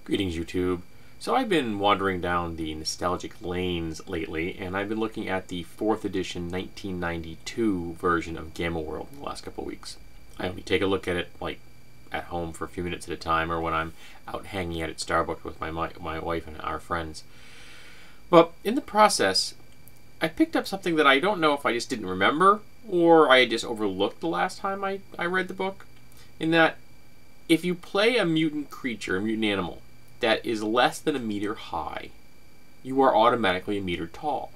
Greetings, YouTube. So I've been wandering down the nostalgic lanes lately, and I've been looking at the 4th edition 1992 version of Gamma World in the last couple of weeks. I only take a look at it like at home for a few minutes at a time, or when I'm out hanging out at Starbucks with my wife and our friends. But in the process, I picked up something that I don't know if I just didn't remember, or I just overlooked the last time I read the book, in that if you play a mutant creature, a mutant animal, that is less than a meter high, you are automatically a meter tall.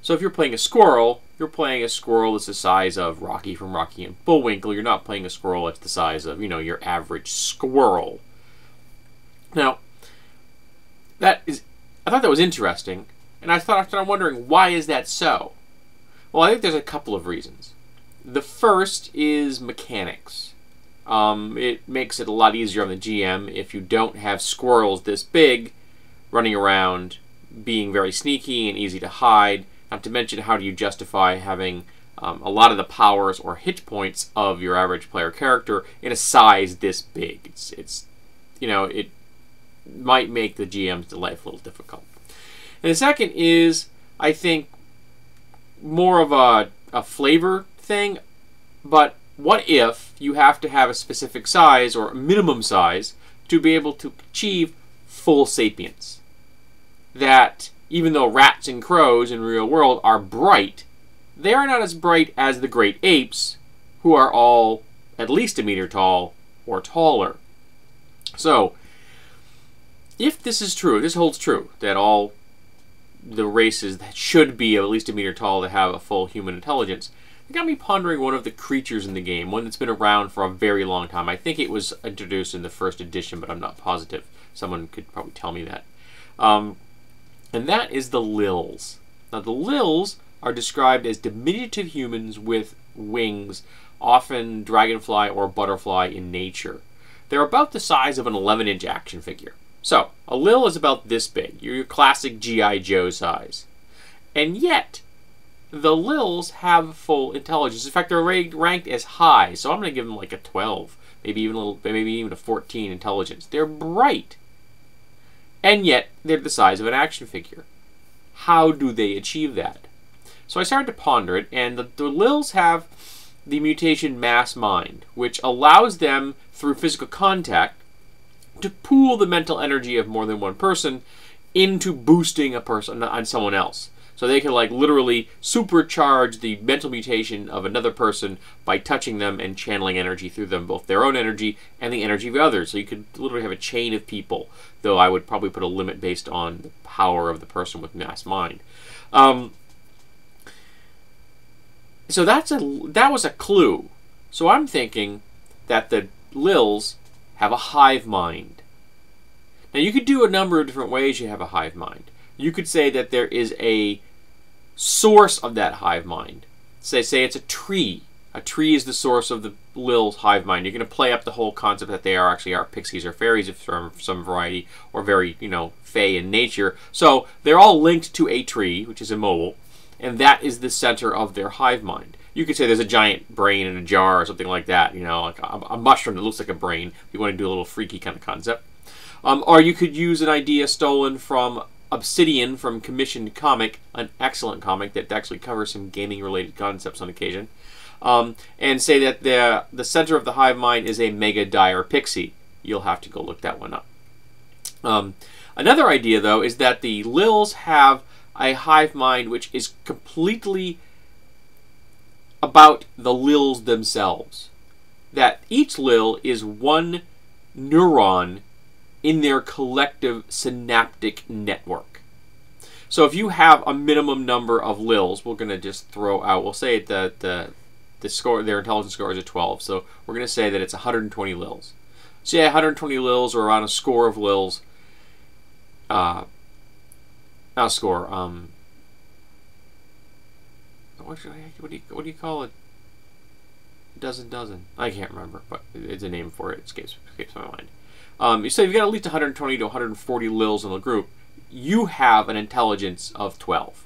So if you're playing a squirrel that's the size of Rocky from Rocky and Bullwinkle. You're not playing a squirrel that's the size of, your average squirrel. Now, I thought that was interesting, and I started wondering, why is that so? Well, I think there's a couple of reasons. The first is mechanics. It makes it a lot easier on the GM if you don't have squirrels this big running around being very sneaky and easy to hide. Not to mention, how do you justify having a lot of the powers or hit points of your average player character in a size this big? It might make the GM's life a little difficult. And the second is, I think, more of a flavor thing, but what if you have to have a specific size or a minimum size to be able to achieve full sapience? That even though rats and crows in real world are bright, they are not as bright as the great apes, who are all at least a meter tall or taller. So, if this is true, this holds true, that all the races that should be at least a meter tall to have a full human intelligence, it got me pondering one of the creatures in the game, one that's been around for a very long time. I think it was introduced in the first edition, but I'm not positive. Someone could probably tell me that. And that is the Lils. Now, the Lils are described as diminutive humans with wings, often dragonfly or butterfly in nature. They're about the size of an 11-inch action figure. So, a Lil is about this big, your classic G.I. Joe size. And yet, the Lils have full intelligence. In fact, they're ranked as high, so I'm going to give them like a 12, maybe even a 14 intelligence. They're bright, and yet they're the size of an action figure. How do they achieve that? So I started to ponder it, and the Lils have the mutation Mass Mind, which allows them, through physical contact, to pool the mental energy of more than one person into boosting a person on someone else. So they can literally supercharge the mental mutation of another person by touching them and channeling energy through them, both their own energy and the energy of others. So you could literally have a chain of people, though I would probably put a limit based on the power of the person with Mass Mind. So that was a clue. So I'm thinking that the Lils have a hive mind. Now, you could do a number of different ways you have a hive mind. You could say that there is a source of that hive mind. Say it's a tree. A tree is the source of the Lil's hive mind. You're going to play up the whole concept that they actually are pixies or fairies of some variety, or very, fey in nature. So they're all linked to a tree, which is immobile, and that is the center of their hive mind. You could say there's a giant brain in a jar or something like that, like a mushroom that looks like a brain, if you want to do a little freaky kind of concept. Or you could use an idea stolen from Obsidian from Commissioned Comic, an excellent comic that actually covers some gaming-related concepts on occasion, and say that the center of the hive mind is a mega dire pixie. You'll have to go look that one up. Another idea, though, is that the Lils have a hive mind which is completely about the Lils themselves. That each Lil is one neuron in their collective synaptic network. So if you have a minimum number of Lils, we're going to just throw out, we'll say that the score, their intelligence score is a 12, so we're going to say that it's 120 Lils. So yeah, 120 Lils, or around a score of Lils, not a score, what do you call it? Dozen? I can't remember, but it's a name for it. It escapes my mind. So you've got at least 120 to 140 Lils in the group. You have an intelligence of 12.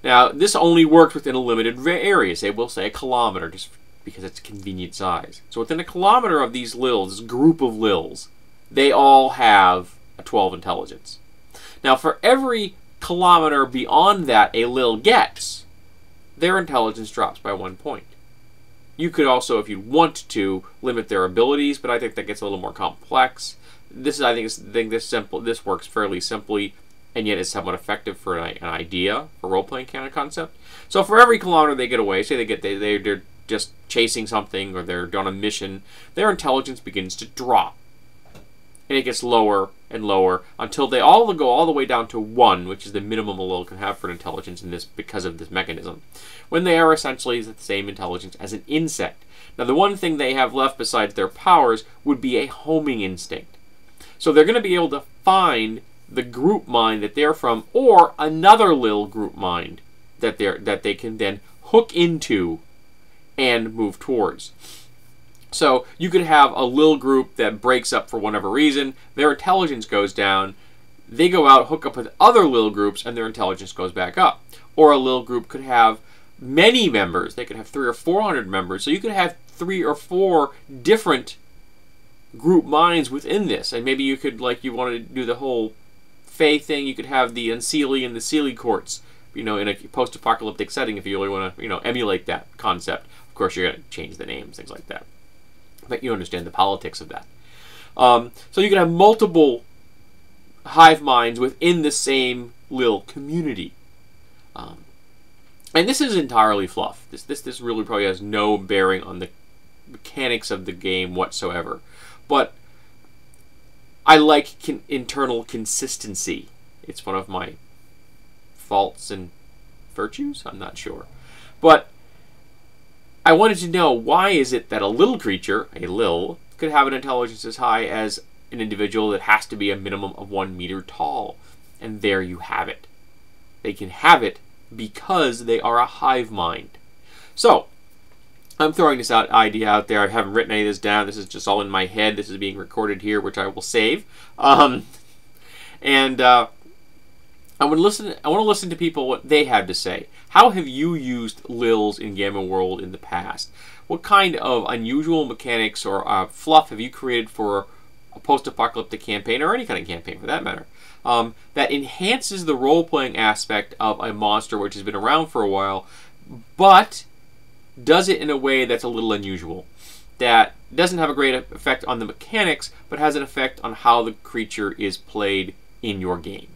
Now, this only works within a limited area. Say, we'll say a kilometer, just because it's a convenient size. So within a kilometer of these Lils, this group of Lils, they all have a 12 intelligence. Now, for every kilometer beyond that a Lil gets, their intelligence drops by 1 point. You could also, if you want to, limit their abilities, but I think that gets a little more complex. This this works fairly simply, and yet is somewhat effective for an idea, for role-playing kind of concept. So for every kilometer they get away, say they're just chasing something or they're on a mission, their intelligence begins to drop. And it gets lower and lower until they all go all the way down to 1, which is the minimum a Lil can have for intelligence in this because of this mechanism, when they are essentially the same intelligence as an insect. Now, the one thing they have left besides their powers would be a homing instinct. So they're going to be able to find the group mind that they're from, or another Lil group mind that they can then hook into and move towards. So you could have a Lil group that breaks up for whatever reason, their intelligence goes down, they go out, hook up with other Lil groups, and their intelligence goes back up. Or a Lil group could have many members, they could have 300 or 400 members, so you could have 3 or 4 different group minds within this. And maybe you could, like, you want to do the whole Fae thing, you could have the Unseelie and the Seelie courts, you know, in a post-apocalyptic setting if you really want to, you know, emulate that concept. Of course, you're going to change the names, things like that. But you understand the politics of that. So you can have multiple hive minds within the same Lil community. And this is entirely fluff. This really probably has no bearing on the mechanics of the game whatsoever. But I like internal consistency. It's one of my faults and virtues? I'm not sure. But I wanted to know, why is it that a little creature, a Lil, could have an intelligence as high as an individual that has to be a minimum of 1 meter tall? And there you have it. They can have it because they are a hive mind. So, I'm throwing this idea out there. I haven't written any of this down. This is just all in my head. This is being recorded here, which I will save. I want to listen to people, what they have to say. How have you used Lils in Gamma World in the past? What kind of unusual mechanics or fluff have you created for a post-apocalyptic campaign, or any kind of campaign for that matter, that enhances the role-playing aspect of a monster which has been around for a while, but does it in a way that's a little unusual, that doesn't have a great effect on the mechanics, but has an effect on how the creature is played in your game?